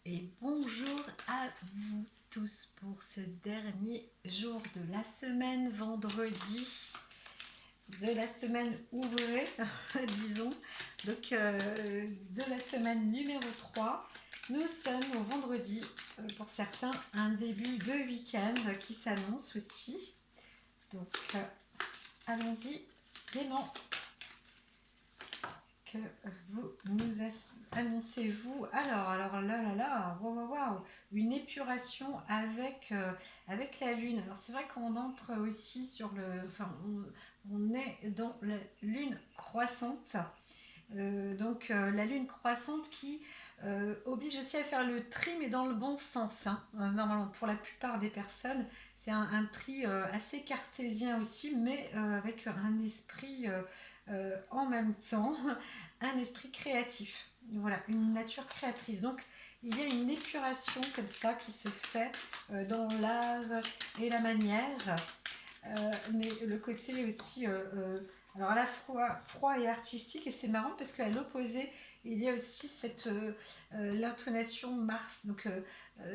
Et bonjour à vous tous pour ce dernier jour de la semaine, vendredi de la semaine ouvrée, disons, donc de la semaine numéro 3. Nous sommes au vendredi, pour certains, un début de week-end qui s'annonce aussi. Donc allons-y gaiement. Que vous nous annoncez-vous? Alors là, waouh, une épuration avec la lune. Alors c'est vrai qu'on entre aussi sur on est dans la lune croissante. La lune croissante qui oblige aussi à faire le tri, mais dans le bon sens, hein. Normalement, pour la plupart des personnes, c'est un tri assez cartésien aussi, mais avec un esprit en même temps, un esprit créatif. Voilà, une nature créatrice. Donc, il y a une épuration comme ça qui se fait dans l'art et la manière, mais le côté aussi alors à la fois froid et artistique, et c'est marrant parce qu'à l'opposé il y a aussi l'intonation Mars, donc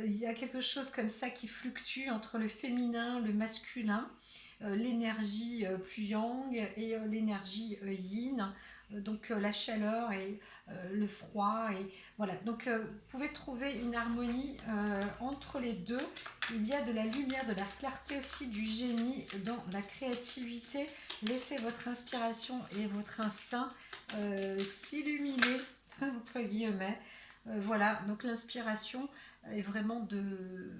il y a quelque chose comme ça qui fluctue entre le féminin, le masculin, l'énergie plus yang et l'énergie yin, donc la chaleur et le froid, et voilà, donc vous pouvez trouver une harmonie entre les deux. Il y a de la lumière, de la clarté aussi, du génie dans la créativité. Laissez votre inspiration et votre instinct s'illuminer, entre guillemets. Voilà, donc l'inspiration est vraiment de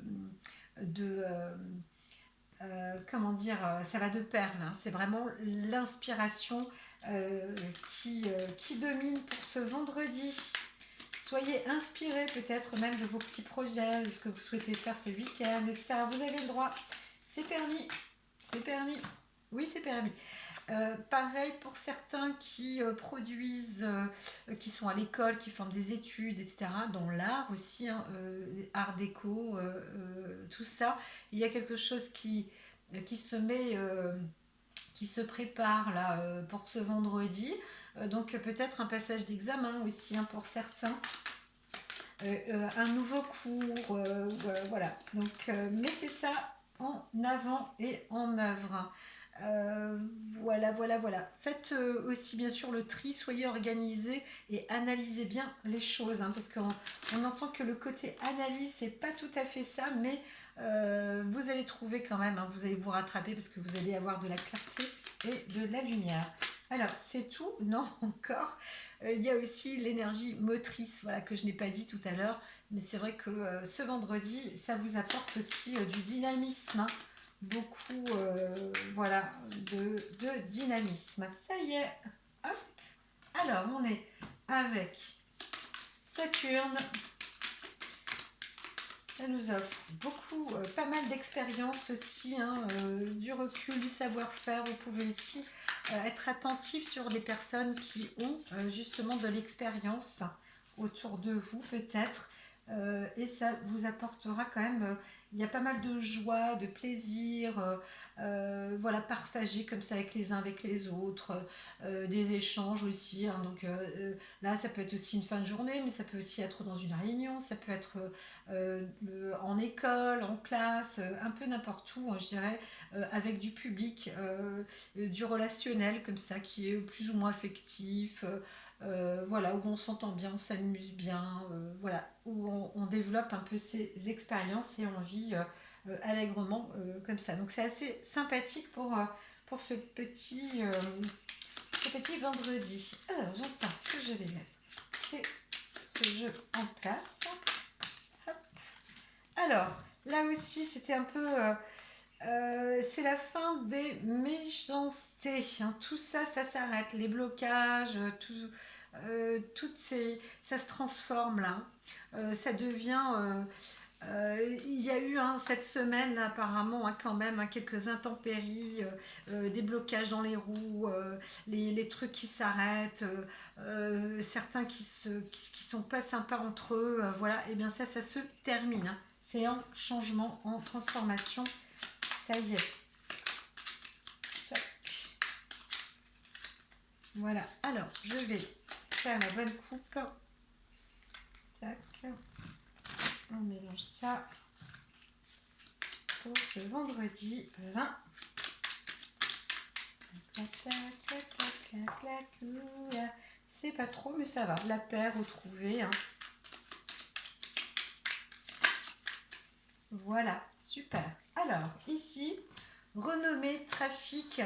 comment dire, ça va de pair là. C'est vraiment l'inspiration qui domine pour ce vendredi. Soyez inspirés peut-être même de vos petits projets, de ce que vous souhaitez faire ce week-end, etc. Vous avez le droit. C'est permis. C'est permis. Oui, c'est permis. Pareil pour certains qui produisent, qui sont à l'école, qui font des études, etc. Dans l'art aussi, hein, art déco, tout ça. Il y a quelque chose qui se met, qui se prépare là pour ce vendredi. Donc peut-être un passage d'examen aussi, hein, pour certains. Un nouveau cours, voilà. Donc mettez ça en avant et en œuvre. Voilà. Faites aussi bien sûr le tri, soyez organisés et analysez bien les choses, hein, parce qu'on entend que le côté analyse, c'est pas tout à fait ça, mais vous allez trouver quand même, hein, vous allez vous rattraper parce que vous allez avoir de la clarté et de la lumière. Alors, c'est tout? Non, encore. Il y a aussi l'énergie motrice, voilà, que je n'ai pas dit tout à l'heure, mais c'est vrai que ce vendredi, ça vous apporte aussi du dynamisme, hein, beaucoup voilà, de dynamisme. Ça y est, hop. Alors, on est avec Saturne. Ça nous offre beaucoup, pas mal d'expérience aussi, hein, du recul, du savoir-faire. Vous pouvez aussi être attentif sur des personnes qui ont justement de l'expérience autour de vous peut-être, et ça vous apportera quand même, il y a pas mal de joie, de plaisir, voilà, partager comme ça avec les uns avec les autres, des échanges aussi, hein, donc là ça peut être aussi une fin de journée, mais ça peut aussi être dans une réunion, ça peut être en école, en classe, un peu n'importe où, hein, je dirais, avec du public, du relationnel comme ça, qui est plus ou moins affectif, voilà, où on s'entend bien, on s'amuse bien, voilà, où on développe un peu ses expériences et on vit allègrement comme ça. Donc c'est assez sympathique pour ce petit vendredi. Alors j'entends que je vais mettre ce jeu en place. Alors, là aussi, c'était un peu... c'est la fin des méchancetés, hein. Tout ça, ça s'arrête. Les blocages, toutes ces... Ça se transforme là. Ça devient... il y a eu, hein, cette semaine là, apparemment, hein, quand même, hein, quelques intempéries, des blocages dans les roues, les trucs qui s'arrêtent, certains qui sont pas sympas entre eux, voilà, et bien ça se termine, hein. C'est en changement, en transformation, ça y est. Tac. Voilà, alors je vais faire la bonne coupe. Tac. range ça pour ce vendredi 20. C'est pas trop, mais ça va. La paire retrouvée. Hein. Voilà, super. Alors, ici, renommée, trafic.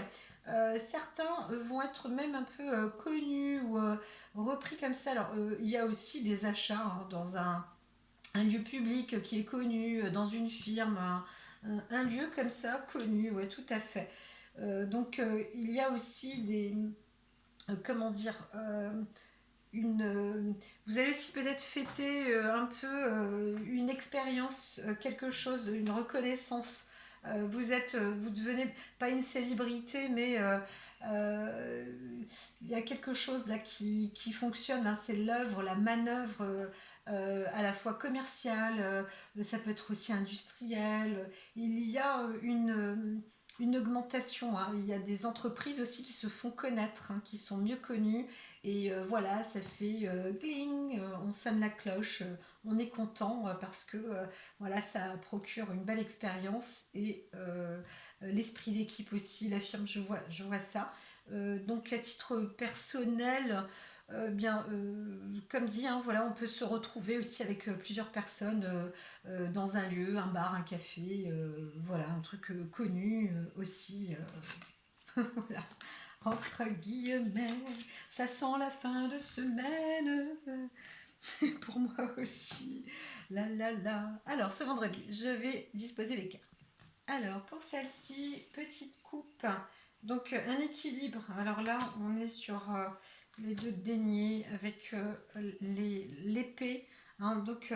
Certains vont être même un peu connus ou repris comme ça. Alors, il y a aussi des achats hein, dans un lieu public qui est connu, dans une firme, un lieu comme ça, connu, ouais, tout à fait. Donc, il y a aussi des, comment dire, vous allez aussi peut-être fêter un peu une expérience, quelque chose, une reconnaissance. Vous devenez pas une célébrité, mais il y a quelque chose là qui fonctionne. Hein, c'est l'œuvre, la manœuvre à la fois commerciale, ça peut être aussi industriel. Il y a une augmentation. Hein. Il y a des entreprises aussi qui se font connaître, hein, qui sont mieux connues. Et voilà, ça fait gling, on sonne la cloche, on est content parce que voilà, ça procure une belle expérience et l'esprit d'équipe aussi, la firme, je vois ça. Donc à titre personnel, bien, comme dit, hein, voilà, on peut se retrouver aussi avec plusieurs personnes dans un lieu, un bar, un café, voilà, un truc connu aussi. Voilà. Entre guillemets, ça sent la fin de semaine. Pour moi aussi. La la la. Alors, ce vendredi, je vais disposer les cartes. Alors, pour celle-ci, petite coupe. Donc, un équilibre. Alors là, on est sur les deux deniers avec l'épée. Hein. Donc,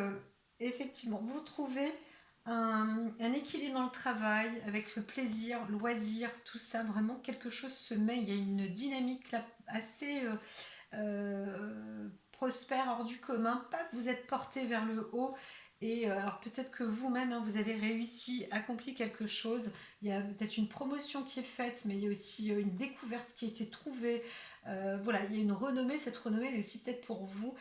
effectivement, vous trouvez un équilibre dans le travail avec le plaisir, loisir, tout ça. Vraiment, quelque chose se met. Il y a une dynamique là assez prospère, hors du commun. Pas que vous êtes porté vers le haut. Et alors peut-être que vous-même, hein, vous avez réussi, accompli quelque chose. Il y a peut-être une promotion qui est faite, mais il y a aussi une découverte qui a été trouvée. Voilà, il y a une renommée. Cette renommée elle est aussi peut-être pour vous.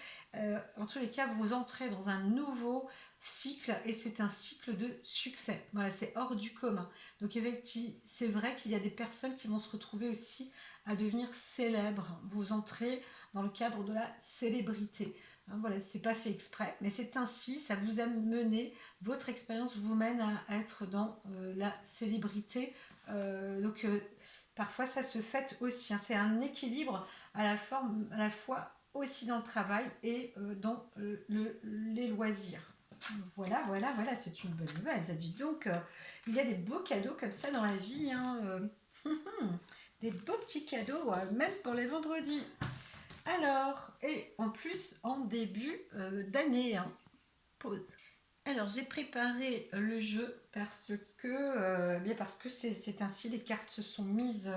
En tous les cas, vous entrez dans un nouveau cycle et c'est un cycle de succès. Voilà, c'est hors du commun. Donc effectivement, c'est vrai qu'il y a des personnes qui vont se retrouver aussi à devenir célèbres. Vous entrez dans le cadre de la célébrité. Hein, voilà, c'est pas fait exprès, mais c'est ainsi, ça vous a mené, votre expérience vous mène à être dans la célébrité. Donc parfois ça se fait aussi. Hein, c'est un équilibre à la fois aussi dans le travail et dans les loisirs. Voilà, voilà, voilà, c'est une bonne nouvelle. Ça dit donc, il y a des beaux cadeaux comme ça dans la vie. Hein, des beaux petits cadeaux, même pour les vendredis. Alors, et en plus, en début d'année, hein, pause. Alors, j'ai préparé le jeu bien parce que c'est ainsi, les cartes se sont mises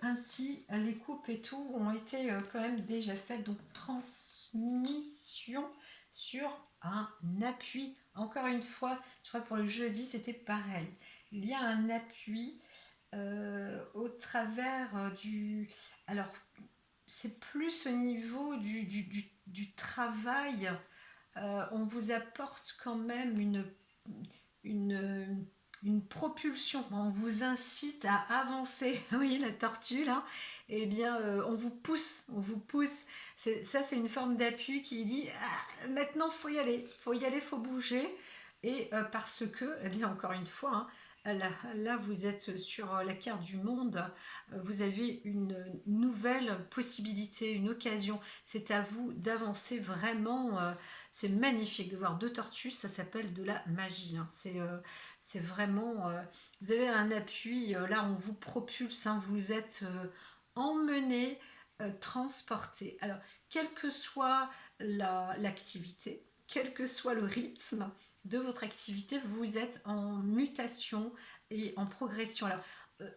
ainsi, les coupes et tout ont été quand même déjà faites, donc transmission sur un appui. Encore une fois, je crois que pour le jeudi, c'était pareil. Il y a un appui au travers du... Alors, c'est plus au niveau du travail. On vous apporte quand même une, une propulsion. On vous incite à avancer. Oui, la tortue, là. Eh bien, on vous pousse. On vous pousse. Ça, c'est une forme d'appui qui dit maintenant, faut y aller. Faut y aller, faut bouger. Et parce que, eh bien, encore une fois, hein, là, vous êtes sur la carte du monde, vous avez une nouvelle possibilité, une occasion. C'est à vous d'avancer vraiment. C'est magnifique de voir deux tortues, ça s'appelle de la magie. Hein. C'est vraiment. Vous avez un appui, là, on vous propulse, hein, vous êtes emmené, transporté. Alors, quelle que soit l'activité, quel que soit le rythme de votre activité, vous êtes en mutation et en progression. Alors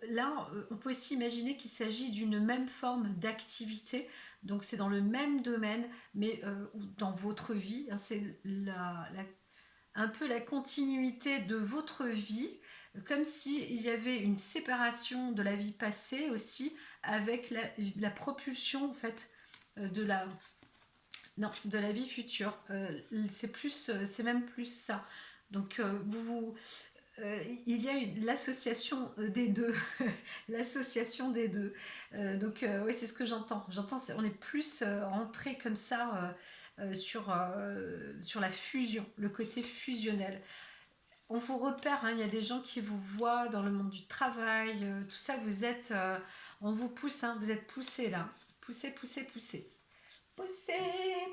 là, on peut aussi imaginer qu'il s'agit d'une même forme d'activité, donc c'est dans le même domaine, mais dans votre vie, hein, c'est un peu la continuité de votre vie, comme s'il y avait une séparation de la vie passée aussi, avec la propulsion en fait de la vie future. C'est même plus ça. Donc, il y a l'association des deux, l'association des deux. Oui, c'est ce que j'entends. On est plus rentré comme ça sur la fusion, le côté fusionnel. On vous repère, hein, il y a des gens qui vous voient dans le monde du travail, tout ça, on vous pousse, hein, vous êtes poussé là. Poussez, poussez, poussez. Poussez,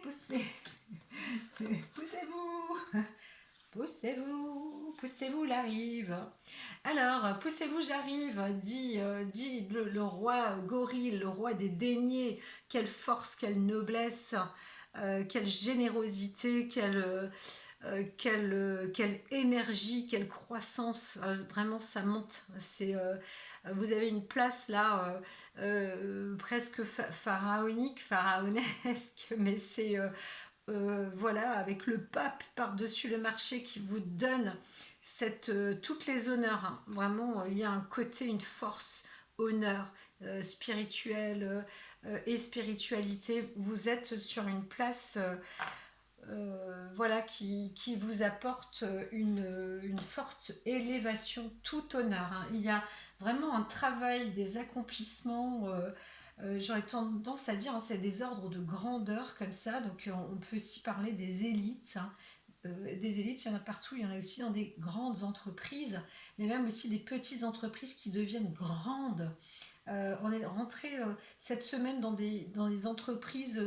poussez, poussez-vous. Poussez-vous, poussez-vous, j'arrive. Alors, poussez-vous, j'arrive, dit le roi gorille, le roi des daignés. Quelle force, quelle noblesse, quelle générosité, quelle énergie, quelle croissance. Vraiment, ça monte. Vous avez une place là, presque pharaonesque, mais voilà, avec le pape par-dessus le marché qui vous donne toutes les honneurs, hein. Vraiment, il y a un côté, une force, honneur spirituel et spiritualité. Vous êtes sur une place voilà, qui vous apporte une forte élévation, tout honneur, hein. Il y a vraiment un travail, des accomplissements. J'aurais tendance à dire, hein, c'est des ordres de grandeur comme ça. Donc on peut aussi parler des élites, hein. Des élites, il y en a partout, il y en a aussi dans des grandes entreprises, mais même aussi des petites entreprises qui deviennent grandes. On est rentré cette semaine dans des entreprises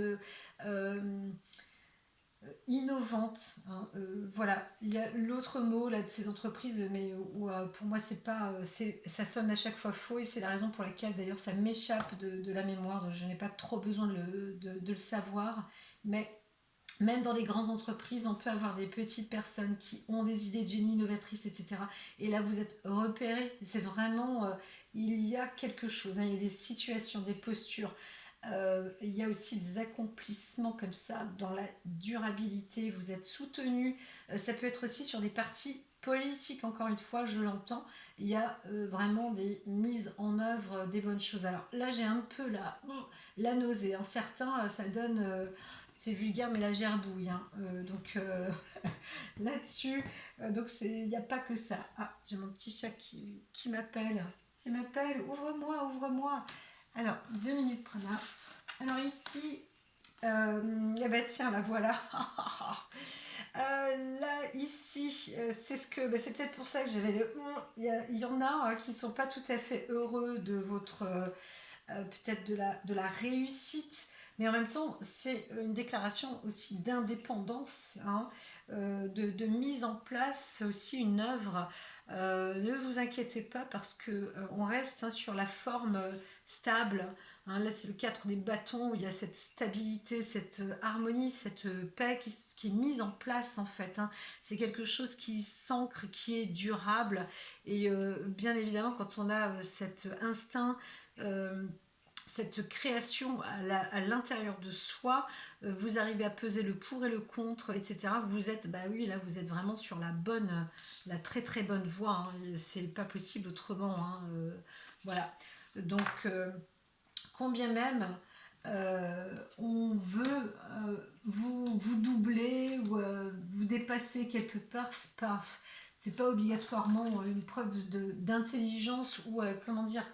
euh, innovante, hein. Voilà, il y a l'autre mot là de ces entreprises, mais pour moi c'est pas, ça sonne à chaque fois faux et c'est la raison pour laquelle d'ailleurs ça m'échappe de la mémoire, donc je n'ai pas trop besoin de le savoir. Mais même dans les grandes entreprises, on peut avoir des petites personnes qui ont des idées de génie novatrices, etc. Et là, vous êtes repérés. C'est vraiment, il y a quelque chose, hein. Il y a des situations, des postures. Il y a aussi des accomplissements comme ça dans la durabilité. Vous êtes soutenu. Ça peut être aussi sur des partis politiques, encore une fois, je l'entends. Il y a vraiment des mises en œuvre des bonnes choses. Alors là, j'ai un peu la nausée, hein. Certains, ça donne c'est vulgaire, mais la gerbouille, hein. Là-dessus, donc il n'y a pas que ça. Ah, j'ai mon petit chat qui m'appelle. Qui m'appelle, ouvre-moi, ouvre-moi. Alors, 2 minutes, Prana. Alors ici, eh ben tiens, la voilà. Là, ici, c'est c'est peut-être pour ça que j'avais il y en a qui ne sont pas tout à fait heureux de votre peut-être de la réussite, mais en même temps, c'est une déclaration aussi d'indépendance, hein, de mise en place, aussi une œuvre. Ne vous inquiétez pas parce que on reste, hein, sur la forme stable. Hein. Là, c'est le 4 des bâtons où il y a cette stabilité, cette harmonie, cette paix qui est mise en place en fait, hein. C'est quelque chose qui s'ancre, qui est durable. Et bien évidemment, quand on a cet instinct, euh, cette création à l'intérieur de soi, vous arrivez à peser le pour et le contre, etc. Vous êtes, bah oui, là vous êtes vraiment sur la très très bonne voie, hein. C'est pas possible autrement, hein. Voilà. Donc, combien même on veut vous doubler ou vous dépasser quelque part, c'est pas obligatoirement une preuve d'intelligence ou comment dire,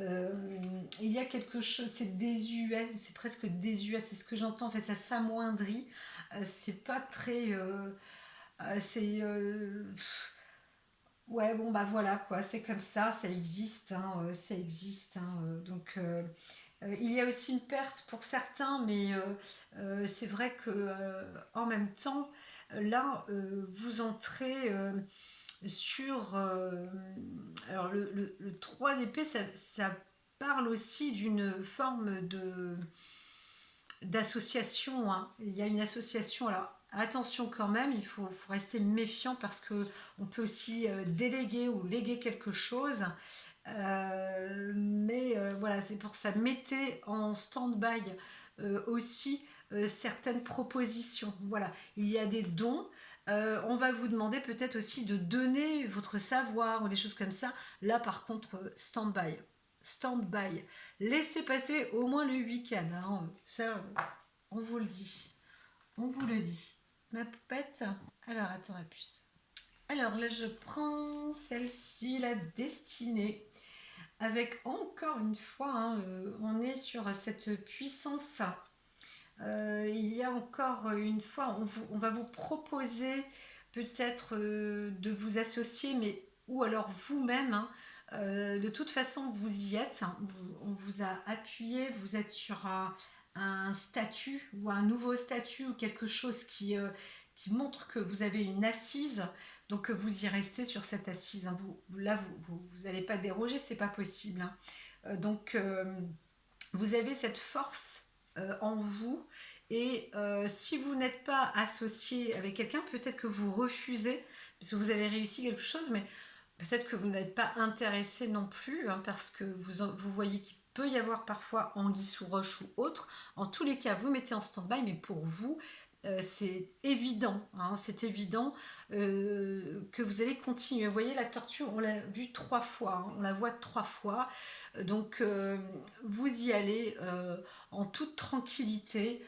euh, il y a quelque chose, c'est désuet, c'est presque désuet, c'est ce que j'entends en fait, ça s'amoindrit, c'est pas très, c'est ouais, bon bah voilà quoi, c'est comme ça existe, hein, ça existe, hein, il y a aussi une perte pour certains, mais c'est vrai que en même temps, là, vous entrez sur. Alors, le 3 d'épée, ça parle aussi d'une forme d'association, hein. Il y a une association, alors attention quand même, faut rester méfiant parce que on peut aussi déléguer ou léguer quelque chose. Mais voilà, c'est pour ça. Mettez en stand-by aussi certaines propositions. Voilà, il y a des dons. On va vous demander peut-être aussi de donner votre savoir ou des choses comme ça. Là, par contre, stand-by. Stand-by. Laissez passer au moins le week-end, hein. Ça, on vous le dit. On vous le dit. Ma poupette. Alors, attends, ma puce. Alors là, je prends celle-ci, la destinée, avec encore une fois, hein, on est sur cette puissance. Il y a encore une fois, on va vous proposer peut-être de vous associer, mais ou alors vous-même, hein. De toute façon, vous y êtes, hein. On vous a appuyé, vous êtes sur un statut ou un nouveau statut ou quelque chose qui montre que vous avez une assise, donc vous y restez sur cette assise, hein. Là, vous n'allez pas déroger, c'est pas possible, hein. Donc, vous avez cette force en vous, et si vous n'êtes pas associé avec quelqu'un, peut-être que vous refusez parce que vous avez réussi quelque chose, mais peut-être que vous n'êtes pas intéressé non plus, hein, parce que vous voyez qu'il peut y avoir parfois anguille sous roche ou autre. En tous les cas, vous mettez en stand-by, mais pour vous, c'est évident, hein, c'est évident que vous allez continuer. Vous voyez, la tortue, on l'a vue 3 fois, hein, on la voit 3 fois. Donc, vous y allez en toute tranquillité.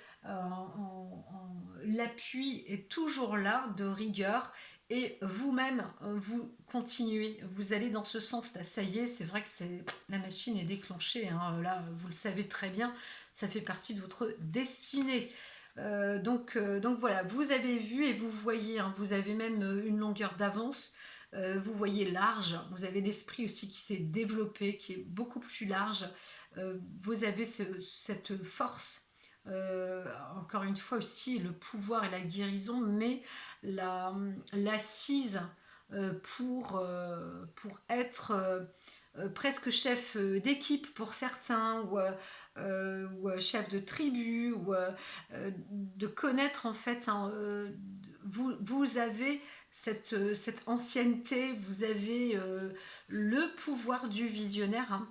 L'appui est toujours là, de rigueur, et vous-même, vous continuez, vous allez dans ce sens-là. Ça y est, c'est vrai que la machine est déclenchée, hein. Là, vous le savez très bien, ça fait partie de votre destinée. Donc voilà, vous avez vu et vous voyez, hein, vous avez même une longueur d'avance, vous voyez large, vous avez l'esprit aussi qui s'est développé, qui est beaucoup plus large. Vous avez cette force, encore une fois aussi, le pouvoir et la guérison, mais l'assise pour être presque chef d'équipe pour certains, ou chef de tribu, ou de connaître en fait, hein, vous avez cette ancienneté, vous avez le pouvoir du visionnaire, hein,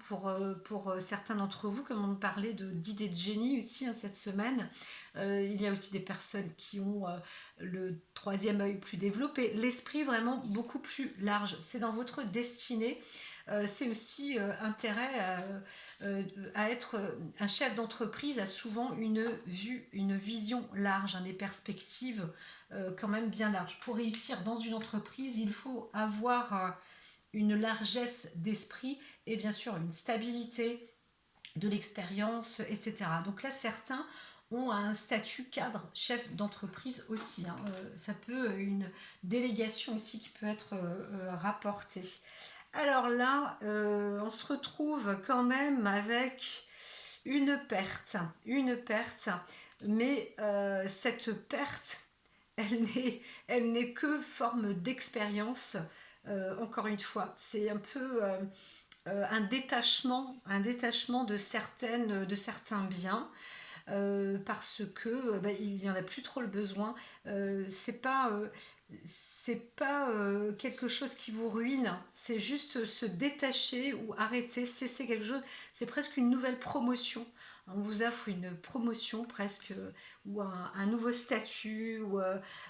pour certains d'entre vous, comme on parlait d'idées de génie aussi, hein, cette semaine. Il y a aussi des personnes qui ont le troisième œil plus développé, l'esprit vraiment beaucoup plus large. C'est dans votre destinée. C'est aussi intérêt à être un chef d'entreprise, a souvent une vue, une vision large, hein, des perspectives quand même bien larges. Pour réussir dans une entreprise, il faut avoir une largesse d'esprit et bien sûr une stabilité, de l'expérience, etc. Donc là, certains ont un statut cadre chef d'entreprise aussi, hein. Ça peut une délégation aussi qui peut être rapportée. Alors là, on se retrouve quand même avec une perte, mais cette perte, elle n'est que forme d'expérience. Encore une fois, c'est un peu un détachement de certains biens, parce que il n'y en a plus trop le besoin. C'est pas quelque chose qui vous ruine, c'est juste se détacher ou arrêter, cesser quelque chose. C'est presque une nouvelle promotion. On vous offre une promotion presque, ou un nouveau statut, ou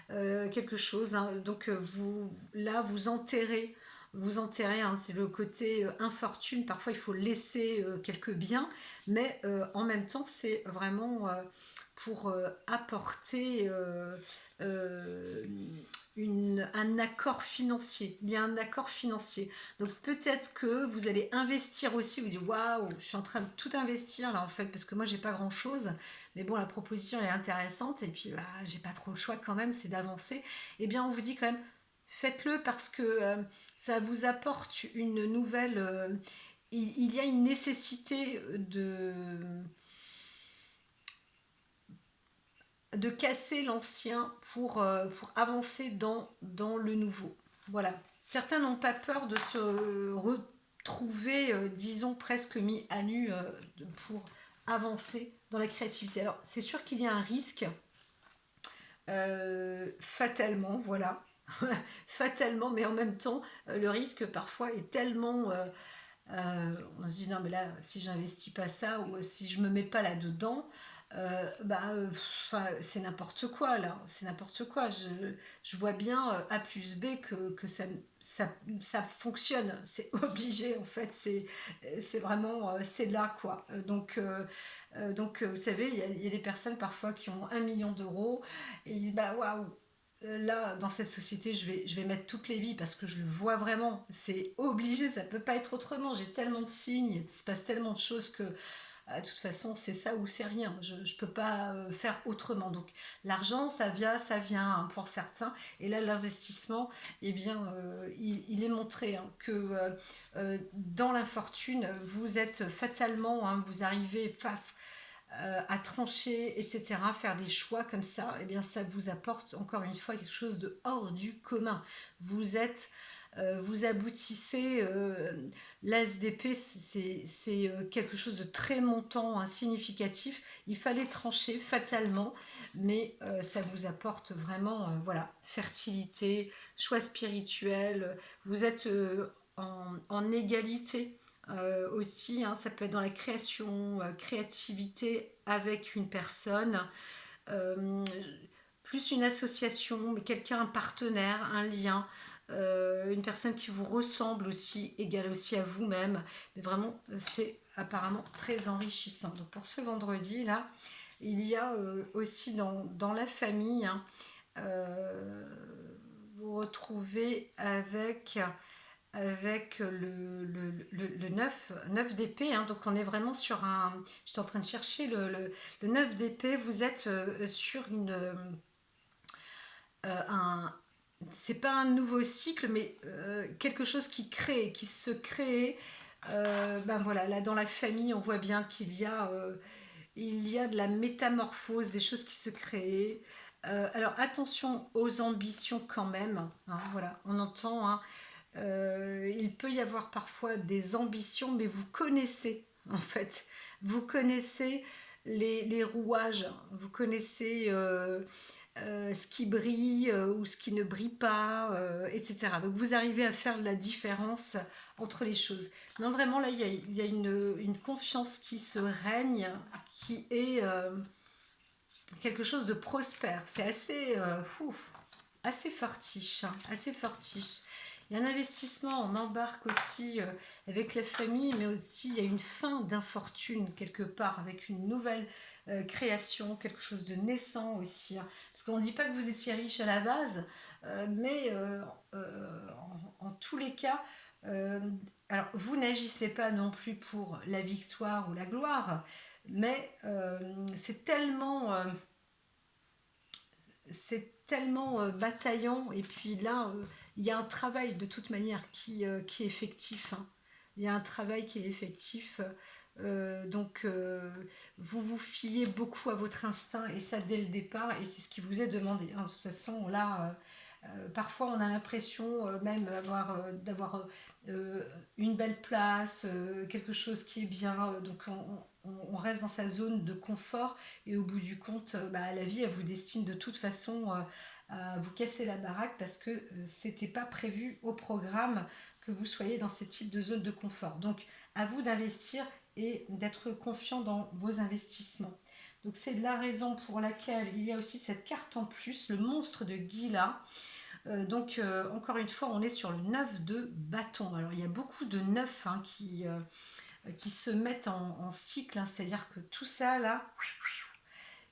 quelque chose, hein. Donc vous enterrez, hein. C'est le côté infortune. Parfois il faut laisser quelques biens, mais en même temps c'est vraiment pour apporter un accord financier. Il y a un accord financier. Donc peut-être que vous allez investir aussi, vous dites waouh, je suis en train de tout investir là en fait, parce que moi j'ai pas grand chose, mais bon, la proposition est intéressante, et puis j'ai pas trop le choix quand même, c'est d'avancer. Eh bien on vous dit quand même, faites-le, parce que ça vous apporte une nouvelle. Il y a une nécessité de casser l'ancien pour avancer dans le nouveau. Voilà. Certains n'ont pas peur de se retrouver, disons, presque mis à nu pour avancer dans la créativité. Alors, c'est sûr qu'il y a un risque, fatalement, voilà. Fatalement, mais en même temps, le risque parfois est tellement on se dit non mais là, si j'investis pas ça, ou si je me mets pas là dedans, c'est n'importe quoi là, c'est n'importe quoi. Je vois bien A plus B que ça fonctionne, c'est obligé en fait, c'est vraiment c'est là quoi. Donc vous savez, il y a des personnes parfois qui ont 1 million d'euros, et ils disent bah waouh, là, dans cette société, je vais mettre toutes les billes parce que je le vois vraiment. C'est obligé, ça peut pas être autrement. J'ai tellement de signes, il se passe tellement de choses que, de toute façon, c'est ça ou c'est rien. Je ne peux pas faire autrement. Donc, l'argent, ça vient hein, pour certains. Et là, l'investissement, eh bien, il est montré hein, que dans l'infortune, vous êtes fatalement, hein, vous arrivez, paf, à trancher, etc., faire des choix comme ça, eh bien ça vous apporte encore une fois quelque chose de hors du commun. Vous êtes, vous aboutissez, l'ASDP c'est quelque chose de très montant, hein, significatif. Il fallait trancher fatalement, mais ça vous apporte vraiment, voilà, fertilité, choix spirituel. Vous êtes en égalité aussi, hein, ça peut être dans la création, créativité avec une personne, euh, plus une association, mais quelqu'un, un partenaire, un lien, une personne qui vous ressemble aussi, égale aussi à vous-même. Mais vraiment, c'est apparemment très enrichissant. Donc pour ce vendredi là, il y a aussi dans la famille, hein, euh, vous retrouvez avec le 9 d'épée, hein, donc on est vraiment sur un... J'étais en train de chercher le 9 d'épée, vous êtes sur un... C'est pas un nouveau cycle, mais quelque chose qui se crée. Ben voilà, là dans la famille, on voit bien il y a de la métamorphose, des choses qui se créent. Alors attention aux ambitions quand même, hein, voilà, on entend, hein, il peut y avoir parfois des ambitions, mais vous connaissez, en fait, vous connaissez les rouages, vous connaissez ce qui brille ou ce qui ne brille pas, etc. Donc vous arrivez à faire la différence entre les choses. Non, vraiment, là, il y a une confiance qui se règne, qui est quelque chose de prospère. C'est assez, assez fortiche, hein, assez fortiche. Il y a un investissement, on embarque aussi avec la famille, mais aussi il y a une fin d'infortune quelque part, avec une nouvelle création, quelque chose de naissant aussi, hein. Parce qu'on ne dit pas que vous étiez riche à la base, mais en tous les cas, euh, alors vous n'agissez pas non plus pour la victoire ou la gloire, mais c'est tellement bataillant. Et puis là, il y a un travail de toute manière qui est effectif, hein. Il y a un travail qui est effectif. Donc, vous vous fiez beaucoup à votre instinct, et ça dès le départ, et c'est ce qui vous est demandé, hein. De toute façon, là, parfois on a l'impression même d'avoir une belle place, quelque chose qui est bien, donc on reste dans sa zone de confort, et au bout du compte, bah, la vie elle vous destine de toute façon à vous casser la baraque, parce que c'était pas prévu au programme que vous soyez dans ce type de zone de confort. Donc à vous d'investir et d'être confiant dans vos investissements. Donc c'est la raison pour laquelle il y a aussi cette carte en plus, le monstre de Gila. Donc encore une fois, on est sur le 9 de bâton. Alors il y a beaucoup de 9 hein, qui se mettent en cycle, hein, c'est-à-dire que tout ça là,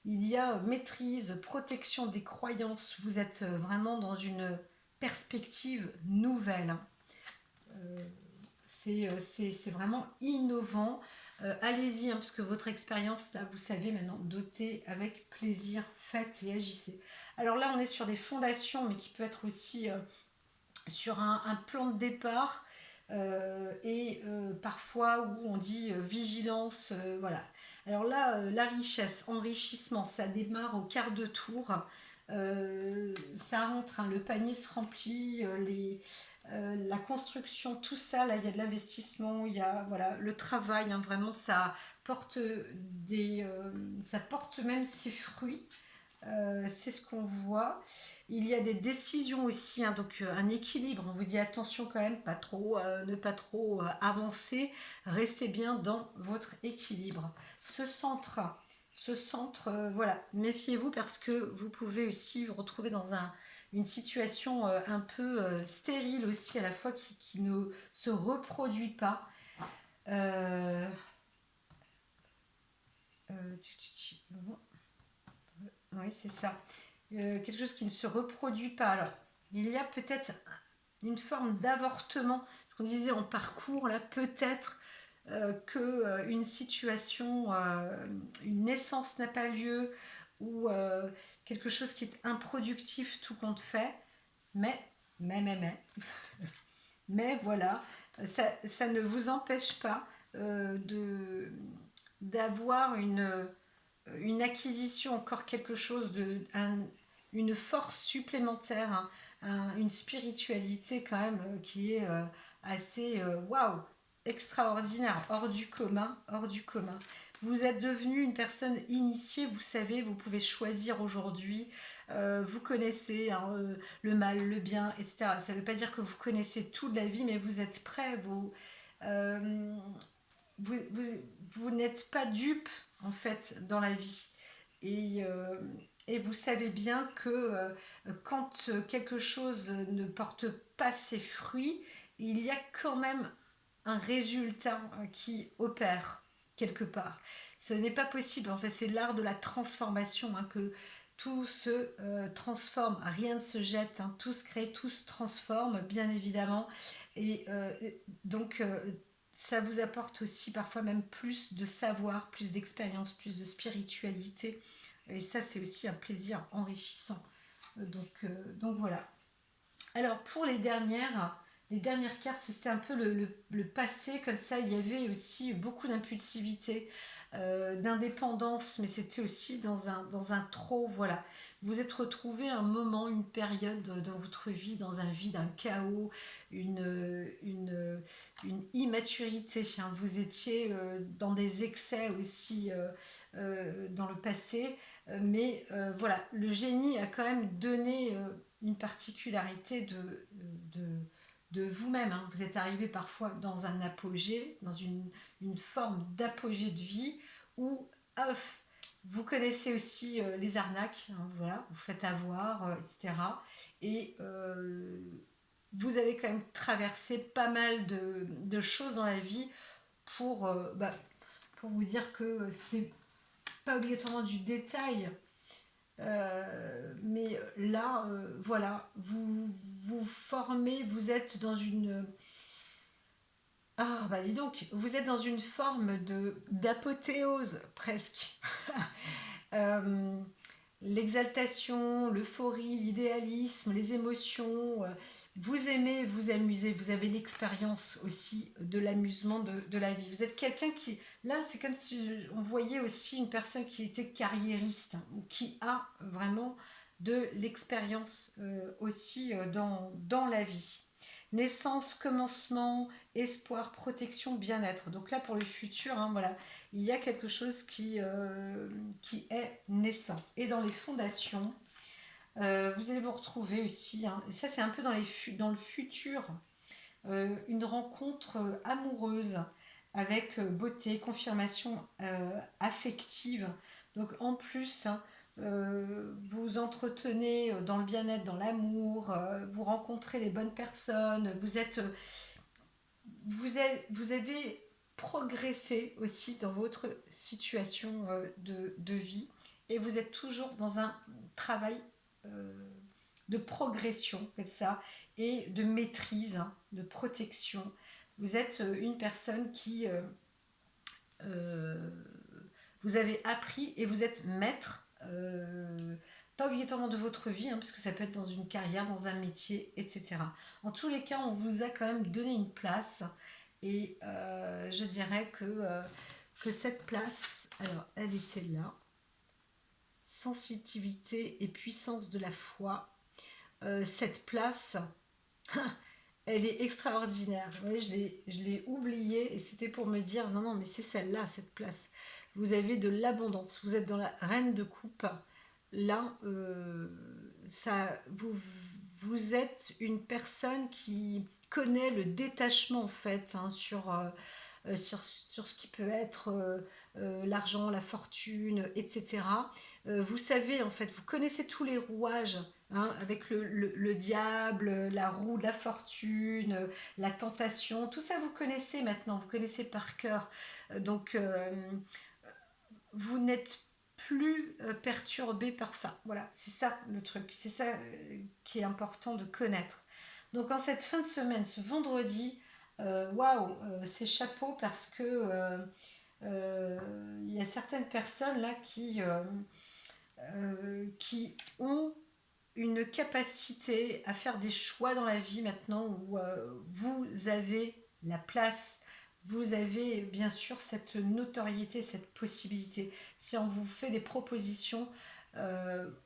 il y a maîtrise, protection des croyances, vous êtes vraiment dans une perspective nouvelle, hein. C'est vraiment innovant. Allez-y, hein, parce que votre expérience, là, vous savez maintenant, dotez avec plaisir, faites et agissez. Alors là, on est sur des fondations, mais qui peut être aussi sur un plan de départ, et parfois où on dit vigilance, voilà. Alors là, la richesse, enrichissement, ça démarre au quart de tour. Ça rentre, hein, le panier se remplit, la construction, tout ça, là, il y a de l'investissement, il y a voilà, le travail, hein, vraiment, porte ça porte même ses fruits. C'est ce qu'on voit. Il y a des décisions aussi, hein, donc un équilibre. On vous dit attention quand même, pas trop, ne pas trop avancer. Restez bien dans votre équilibre. Ce centre, voilà, méfiez-vous, parce que vous pouvez aussi vous retrouver dans une situation un peu stérile aussi, à la fois qui ne se reproduit pas. Euh, euh, oui, c'est ça. quelque chose qui ne se reproduit pas. Alors, il y a peut-être une forme d'avortement, ce qu'on disait en parcours, là, peut-être qu'une situation, une naissance n'a pas lieu, ou quelque chose qui est improductif tout compte fait, mais, mais, mais voilà, ça ne vous empêche pas d'avoir une acquisition, encore quelque chose une force supplémentaire, hein, une spiritualité quand même qui est assez waouh, extraordinaire, hors du commun, hors du commun. Vous êtes devenu une personne initiée, vous savez, vous pouvez choisir aujourd'hui, vous connaissez hein, le mal, le bien, etc. Ça ne veut pas dire que vous connaissez tout de la vie, mais vous êtes prêt, euh, vous, vous, vous n'êtes pas dupe en fait dans la vie. Et, euh, et vous savez bien que quand quelque chose ne porte pas ses fruits, il y a quand même un résultat qui opère quelque part. Ce n'est pas possible, en fait, c'est l'art de la transformation, hein, que tout se transforme, rien ne se jette, hein, tout se crée, tout se transforme, bien évidemment. Et donc, ça vous apporte aussi parfois même plus de savoir, plus d'expérience, plus de spiritualité. Et ça, c'est aussi un plaisir enrichissant. Donc voilà. Alors pour les dernières cartes, c'était un peu le passé, comme ça il y avait aussi beaucoup d'impulsivité, d'indépendance, mais c'était aussi dans un trop, voilà. Vous êtes retrouvé un moment, une période dans votre vie, dans un vide, un chaos, une immaturité, hein. Vous étiez dans des excès aussi dans le passé, mais voilà, le génie a quand même donné une particularité de, de vous-même, hein. Vous êtes arrivé parfois dans un apogée, dans une forme d'apogée de vie où off, vous connaissez aussi les arnaques, hein, voilà, vous faites avoir, etc. Et vous avez quand même traversé pas mal de choses dans la vie pour, pour vous dire que c'est pas obligatoirement du détail, mais là, voilà, vous formez, vous êtes dans une... Ah, bah dis donc, vous êtes dans une forme d'apothéose presque. Euh, L'exaltation, l'euphorie, l'idéalisme, les émotions. Vous aimez vous amuser, vous avez l'expérience aussi de l'amusement de la vie. Vous êtes quelqu'un qui, là, c'est comme si on voyait aussi une personne qui était carriériste, hein, ou qui a vraiment de l'expérience aussi dans la vie. Naissance, commencement, espoir, protection, bien-être. Donc là, pour le futur, hein, voilà, il y a quelque chose qui est naissant. Et dans les fondations, vous allez vous retrouver aussi, hein, et ça c'est un peu dans le futur, une rencontre amoureuse avec beauté, confirmation affective. Donc en plus, hein, vous entretenez dans le bien-être, dans l'amour, vous rencontrez les bonnes personnes, vous avez progressé aussi dans votre situation de vie, et vous êtes toujours dans un travail euh, de progression comme ça, et de maîtrise, hein, de protection. Vous êtes une personne qui euh, vous avez appris et vous êtes maître, pas obligatoirement de votre vie, hein, parce que ça peut être dans une carrière, dans un métier, etc. En tous les cas, on vous a quand même donné une place, et je dirais que cette place, alors elle était là, sensitivité et puissance de la foi. Cette place, elle est extraordinaire. Oui, je l'ai oubliée, et c'était pour me dire non, non, mais c'est celle-là, cette place. Vous avez de l'abondance, vous êtes dans la reine de coupe. Là, vous êtes une personne qui connaît le détachement en fait, hein, sur ce qui peut être l'argent, la fortune, etc. Vous savez, en fait, vous connaissez tous les rouages, hein, avec le diable, la roue de la fortune, la tentation, tout ça vous connaissez maintenant, vous connaissez par cœur. Donc, vous n'êtes plus perturbé par ça. Voilà, c'est ça le truc, c'est ça qui est important de connaître. Donc en cette fin de semaine, ce vendredi, waouh, c'est chapeau parce que il y a certaines personnes là qui ont une capacité à faire des choix dans la vie maintenant où vous avez la place, vous avez bien sûr cette notoriété, cette possibilité. Si on vous fait des propositions,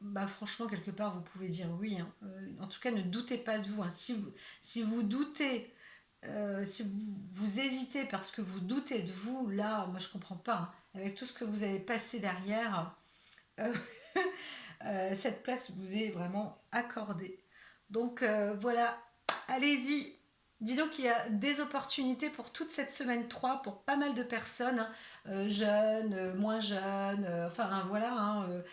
bah franchement, quelque part, vous pouvez dire oui, hein. En tout cas, ne doutez pas de vous, hein. Si vous doutez, si vous hésitez parce que vous doutez de vous, là, moi je comprends pas, hein. Avec tout ce que vous avez passé derrière, euh, cette place vous est vraiment accordée. Donc voilà, allez-y. Dis donc qu'il y a des opportunités pour toute cette semaine 3 pour pas mal de personnes, hein, jeunes, moins jeunes, enfin voilà, hein,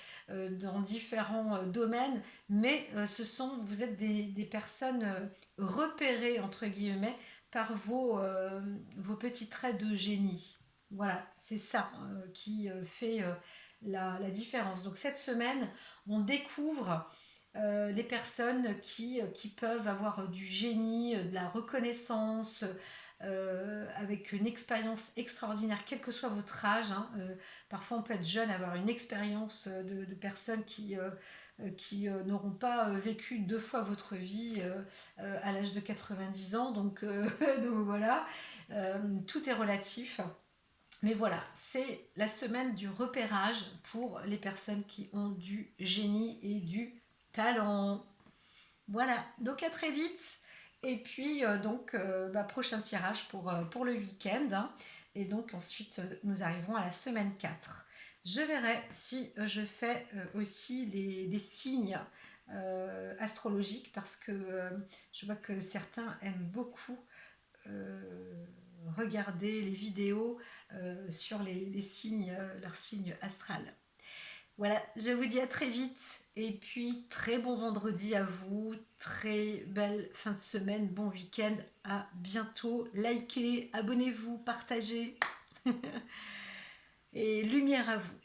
dans différents domaines. Mais vous êtes des personnes repérées, entre guillemets, par vos petits traits de génie. Voilà, c'est ça qui fait la différence. Donc cette semaine, on découvre les personnes qui peuvent avoir du génie, de la reconnaissance, avec une expérience extraordinaire, quel que soit votre âge, hein. Parfois, on peut être jeune, avoir une expérience de personnes qui n'auront pas vécu 2 fois votre vie à l'âge de 90 ans. Donc, donc voilà, tout est relatif. Mais voilà, c'est la semaine du repérage pour les personnes qui ont du génie et du talent. Voilà, donc à très vite. Et puis, prochain tirage pour le week-end, hein. Et donc ensuite, nous arriverons à la semaine 4. Je verrai si je fais aussi les signes astrologiques parce que je vois que certains aiment beaucoup regarder les vidéos sur les signes, leurs signes astral. Voilà, je vous dis à très vite et puis très bon vendredi à vous, très belle fin de semaine, bon week-end, à bientôt, likez, abonnez-vous, partagez et lumière à vous.